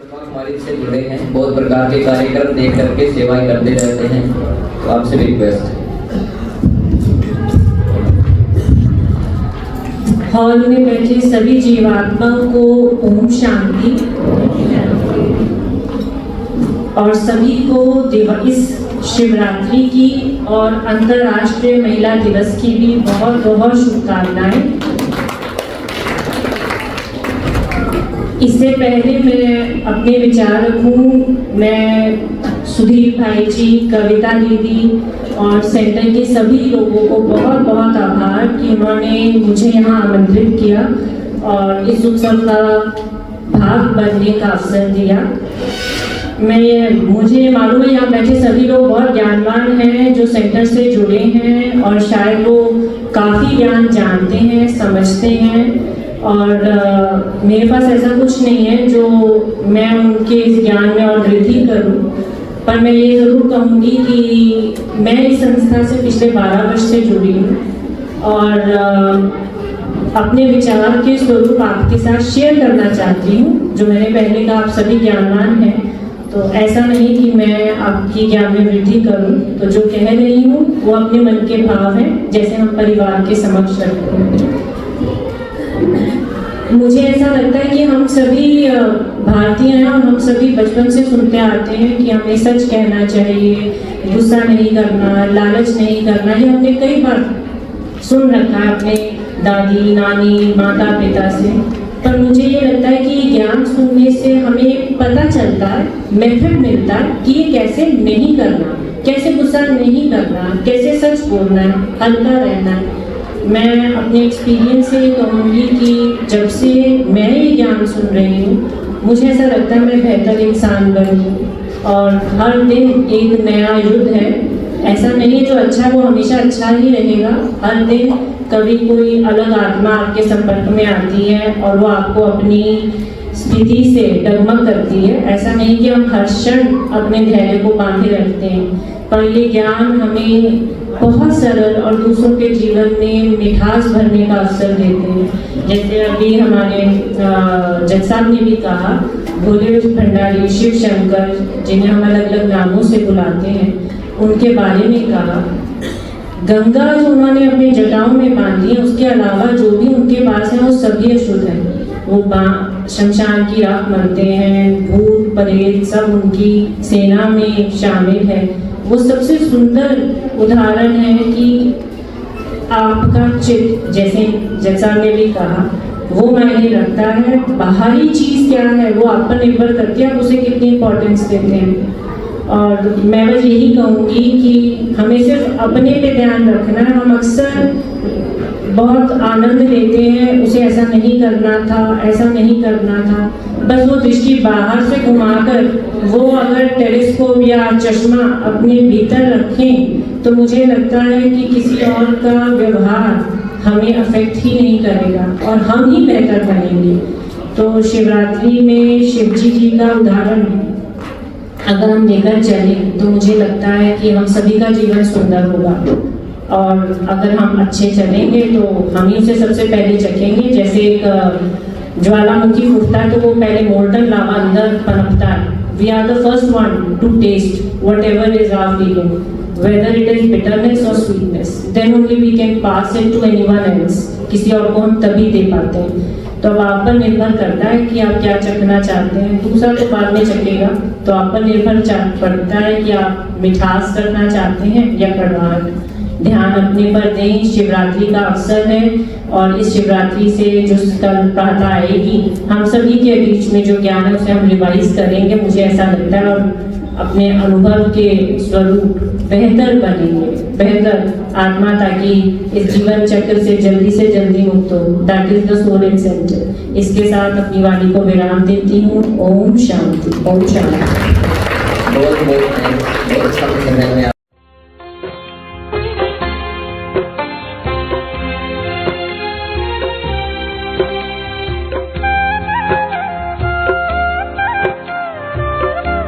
हमारी से जुड़े हैं, बहुत प्रकार के कार्यक्रम देख करके सेवाएं करते रहते हैं, तो आपसे भी रिक्वेस्ट है। हॉल में बैठे सभी जीवात्माओं को ओम शांति और सभी को इस शिवरात्रि की और अंतर्राष्ट्रीय महिला दिवस की भी बहुत बहुत शुभकामनाएं। इससे पहले मैं अपने विचार रखूं, मैं सुधीर भाई जी, कविता दीदी और सेंटर के सभी लोगों को बहुत बहुत आभार कि उन्होंने मुझे यहाँ आमंत्रित किया और इस उत्सव का भाग बनने का अवसर दिया। मुझे मालूम है यहाँ बैठे सभी लोग बहुत ज्ञानवान हैं जो सेंटर से जुड़े हैं और शायद वो काफ़ी ज्ञान जानते हैं, समझते हैं और मेरे पास ऐसा कुछ नहीं है जो मैं उनके इस ज्ञान में और वृद्धि करूं, पर मैं ये ज़रूर कहूँगी कि मैं इस संस्था से पिछले 12 वर्ष से जुड़ी हूँ और अपने विचार के स्वरूप आपके साथ शेयर करना चाहती हूँ। जो मैंने पहले कहा, आप सभी ज्ञानवान हैं, तो ऐसा नहीं कि मैं आपकी ज्ञान में वृद्धि करूं, तो जो कह रही हूँ वो अपने मन के भाव हैं, जैसे हम परिवार के समक्ष रखते हैं। मुझे ऐसा लगता है कि हम सभी भारतीय हैं और हम सभी बचपन से सुनते आते हैं कि हमें सच कहना चाहिए, गुस्सा नहीं करना, लालच नहीं करना। ये हमने कई बार सुन रखा है अपने दादी, नानी, माता पिता से। पर मुझे ये लगता है कि ज्ञान सुनने से हमें पता चलता है, मेथड मिलता है कि ये कैसे नहीं करना, कैसे गुस्सा नहीं करना, कैसे सच बोलना है, हल्का रहना है। मैं अपने एक्सपीरियंस से कहूँगी कि जब से मैं ये ज्ञान सुन रही हूँ, मुझे ऐसा लगता है मैं बेहतर इंसान बनी और हर दिन एक नया युद्ध है। ऐसा नहीं है जो अच्छा है वो हमेशा अच्छा ही रहेगा। हर दिन कभी कोई अलग आत्मा आपके संपर्क में आती है और वो आपको अपनी स्थिति से डगमग करती है। ऐसा नहीं कि हम हर क्षण अपने धैर्य को बांधे रखते हैं, पर ये ज्ञान हमें बहुत सरल और दूसरों के जीवन में मिठास भरने का अवसर देते हैं। जैसे अभी हमारे जज साहब ने भी कहा, भोले भंडारी, शिव शंकर, जिन्हें हम अलग अलग नामों से बुलाते हैं, उनके बारे में कहा। गंगा जो उन्होंने अपने जटाओं में बांधी है, उसके अलावा जो भी उनके पास है वो सभी अशुद्ध है। वो शमशान की राख मरते हैं, भूत प्रेत सब उनकी सेना में शामिल है। वो सबसे सुंदर उदाहरण है कि आपका चित्त, जैसे जैसा ने भी कहा, वो मायने रखता है। बाहरी चीज़ क्या है वो आप पर निर्भर करती है, आप उसे कितनी इम्पोर्टेंस देते हैं। और मैं बस यही कहूँगी कि हमें सिर्फ अपने पे ध्यान रखना है। हम अक्सर बहुत आनंद लेते हैं, उसे ऐसा नहीं करना था, ऐसा नहीं करना था, बस वो दृष्टि बाहर से घुमाकर वो अगर टेलीस्कोप या चश्मा अपने भीतर रखें तो मुझे लगता है कि किसी और का व्यवहार हमें अफेक्ट ही नहीं करेगा और हम ही बेहतर बनेंगे। तो शिवरात्रि में शिवजी जी का उदाहरण अगर हम लेकर चले तो मुझे लगता है कि हम सभी का जीवन सुंदर होगा। और अगर हम अच्छे चलेंगे तो हम ही उसे सबसे पहले चखेंगे। जैसे एक ज्वालामुखी फूटता है तो वो पहले मोल्टन लावा अंदर पनपता है। We are the first one to test whatever is our feeling, whether it is bitterness और sweetness, then only we can pass it to anyone else. किसी और को हम तभी दे पाते हैं। तो अब आप पर निर्भर करता है कि आप क्या चखना चाहते हैं। दूसरा तो बाद में चखेगा, तो आप पर निर्भर पड़ता है कि आप मिठास करना चाहते हैं या कड़वाहट। ध्यान अपने पर दें। शिवरात्रि का अवसर है और इस शिवरात्रि से जो कल प्रातः आएगी, हम सभी के बीच में जो ज्ञान है उसे हम रिवाइज करेंगे, मुझे ऐसा लगता है, और अपने अनुभव के स्वरूप बेहतर बनेंगे, बेहतर आत्मा, ताकि इस जीवन चक्र से जल्दी मुक्त हो। That is the soul and centre. इसके साथ अपनी वाणी को विराम देती हूँ। ओम शांति। ओम शांति। बहुत अच्छा